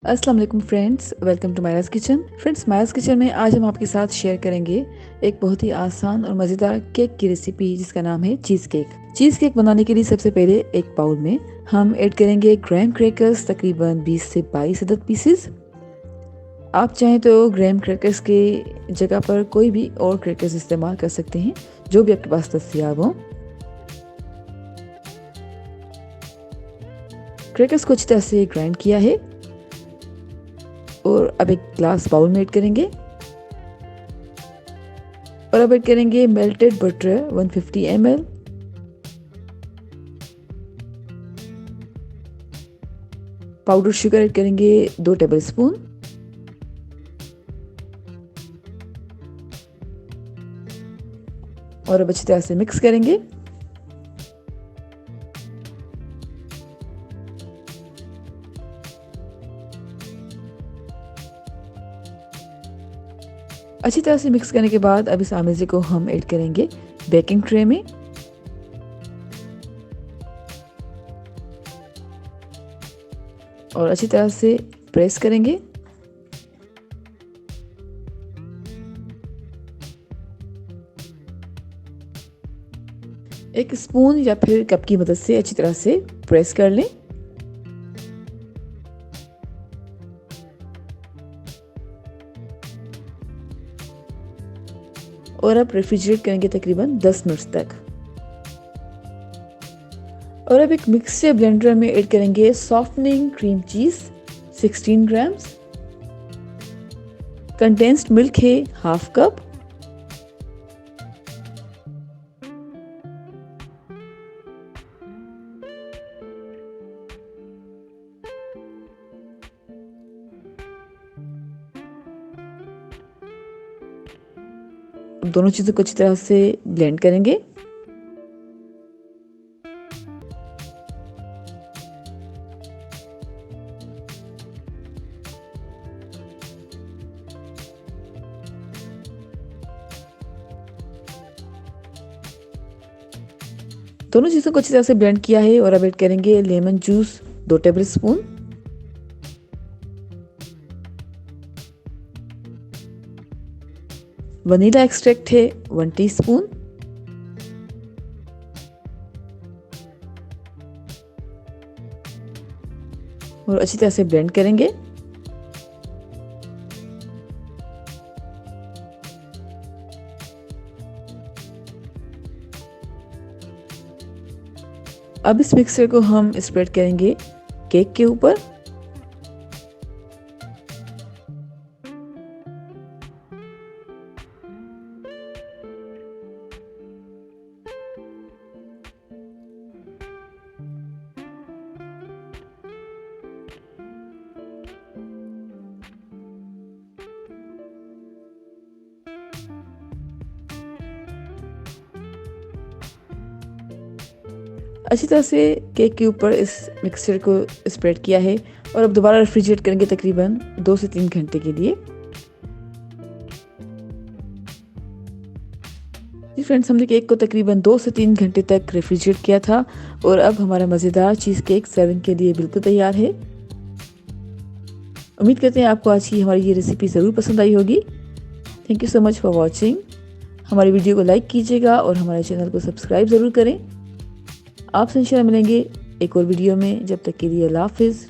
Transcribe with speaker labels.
Speaker 1: अस्सलाम वालेकुम friends, welcome to Mairaj kitchen. Friends, Mairaj kitchen में आज हम आपके साथ शेयर करेंगे एक बहुत ही आसान और मज़ेदार केक की रेसिपी जिसका नाम है चीज़ केक। चीज़ केक बनाने के लिए सबसे पहले एक बाउल में हम ऐड करेंगे ग्राहम क्रैकर्स, तकरीबन 20 से 22 अदद पीसेस। आप चाहें तो ग्राहम क्रैकर्स के जगह पर कोई भी और क्रैकर्स इस्तेमाल कर सकते हैं, जो भी आपके पास दस्तयाब हो। क्रैकर्स को अच्छी तरह से ग्राइंड किया है और अब एक ग्लास बाउल में ऐड करेंगे और अब ऐड करेंगे melted butter 150 ml, powder sugar add करेंगे 2 टेबल स्पून और अब अच्छी तरह से मिक्स करेंगे। अच्छी तरह से मिक्स करने के बाद अब इस आमेज़े को हम ऐड करेंगे बेकिंग ट्रे में और अच्छी तरह से प्रेस करेंगे। एक स्पून या फिर कप की मदद से अच्छी तरह से प्रेस कर लें। और अब रेफ्रिजरेट करेंगे तकरीबन 10 मिनट तक। और अब एक मिक्सचर ब्लेंडर में ऐड करेंगे softening cream cheese 16 grams, condensed milk है हाफ कप, दोनों चीज़ों को अच्छी तरह से ब्लेंड करेंगे। दोनों चीज़ों को अच्छी तरह से ब्लेंड किया है और अब ऐड करेंगे lemon juice 2 table spoon, vanilla extract है 1 टीस्पून, और अच्छी तरह से ब्लेंड करेंगे। अब इस मिक्सचर को हम स्प्रेड करेंगे केक के ऊपर। अच्छी तरह से केक के ऊपर इस मिक्सचर को स्प्रेड किया है और अब दोबारा रेफ्रिजरेट करेंगे तकरीबन 2 से 3 घंटे के लिए। जी फ्रेंड्स, हमने केक को तकरीबन 2 से 3 घंटे तक रेफ्रिजरेट किया था और अब हमारा मज़ेदार चीज़ केक सर्विंग के लिए बिल्कुल तैयार है। उम्मीद करते हैं आपको आज की हमारी ये रेसिपी ज़रूर पसंद आई होगी। Thank you so much for watching. हमारी वीडियो को लाइक कीजिएगा और हमारे चैनल को सब्सक्राइब ज़रूर करें। आपसे इंशाल्लाह मिलेंगे एक और वीडियो में। जब तक के लिए अल्लाह हाफिज़।